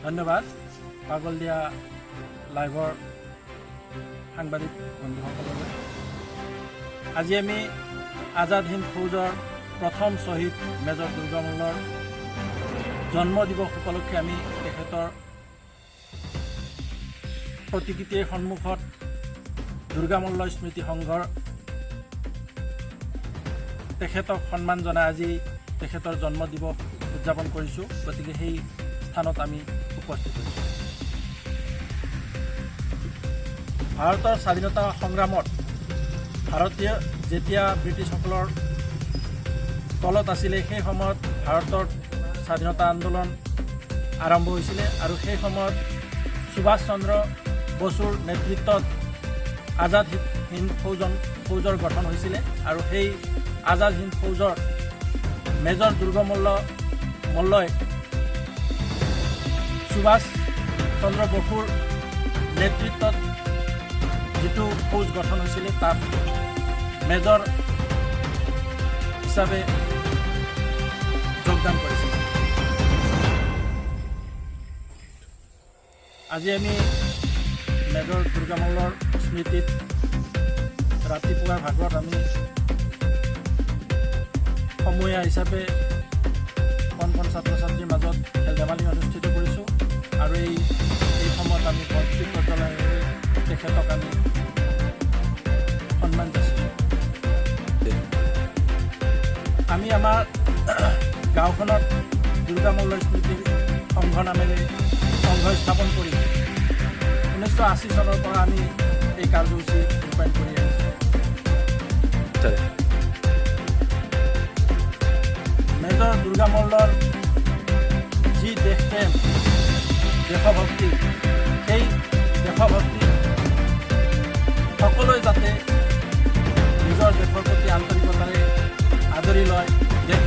ধন্যবাদ পাগলদিয়া লাইভৰ সাংবাদিক বন্ধুসকললৈ। আজি আমি আজাদ হিন্দ ফৌজৰ প্ৰথম শ্বহীদ মেজৰ দুৰ্গামল্লৰ জন্ম দিৱস উপলক্ষে আমি তেখেতৰ প্ৰতিকৃতিৰ সন্মুখত দুৰ্গামল্ল স্মৃতি সংঘৰ তেখেতক সন্মান জনাই আজি তেখেতৰ জন্ম দিৱস উদযাপন কৰিছোঁ। গতিকে সেই স্থানত আমি উপস্থিত হৈছোঁ। ভাৰতৰ স্বাধীনতা সংগ্ৰামত ভাৰতীয় যেতিয়া ব্ৰিটিছসকলৰ তলত আছিলে সেই সময়ত ভাৰতৰ স্বাধীনতা আন্দোলন আৰম্ভ হৈছিলে আৰু সেই সময়ত সুভাষ চন্দ্ৰ বসুৰ নেতৃত্বত আজাদ হিন্দ ফৌজৰ গঠন হৈছিলে আৰু সেই আজাদ হিন্দ ফৌজৰ মেজৰ দুৰ্গামল্লই সুভাষ চন্দ্ৰ বসুৰ নেতৃত্বত যিটো ফৌজ গঠন হৈছিলে তাত মেজৰ হিচাপে যোগদান কৰিছিল। আজি আমি মেজৰ দুৰ্গামল্লৰ স্মৃতিত ৰাতিপুৱাৰ ভাগত আমি সমূহীয়া হিচাপে কণ ছাত্ৰ ছাত্ৰীৰ মাজত খেল ধেমালি অনুষ্ঠিত কৰিছোঁ আৰু এই সময়ত আমি পুষ্প জ্বলাই তেখেতক আমি সন্মান যাচিছোঁ। আমি আমাৰ গাঁওখনত দুৰ্গামল্ল স্মৃতি সংঘ নামেৰে সংঘ স্থাপন কৰি 1980 চনৰ পৰা আমি এই কাৰ্যসূচী ৰূপায়ণ কৰি আহিছোঁ। মেজৰ দুৰ্গামল্লৰ যি দেশপ্ৰেম দেশভক্তি সেই দেশভক্তি সকলোৱে যাতে নিজৰ দেশৰ প্ৰতি আন্তৰিকতাৰে আদৰি লয়, দেশ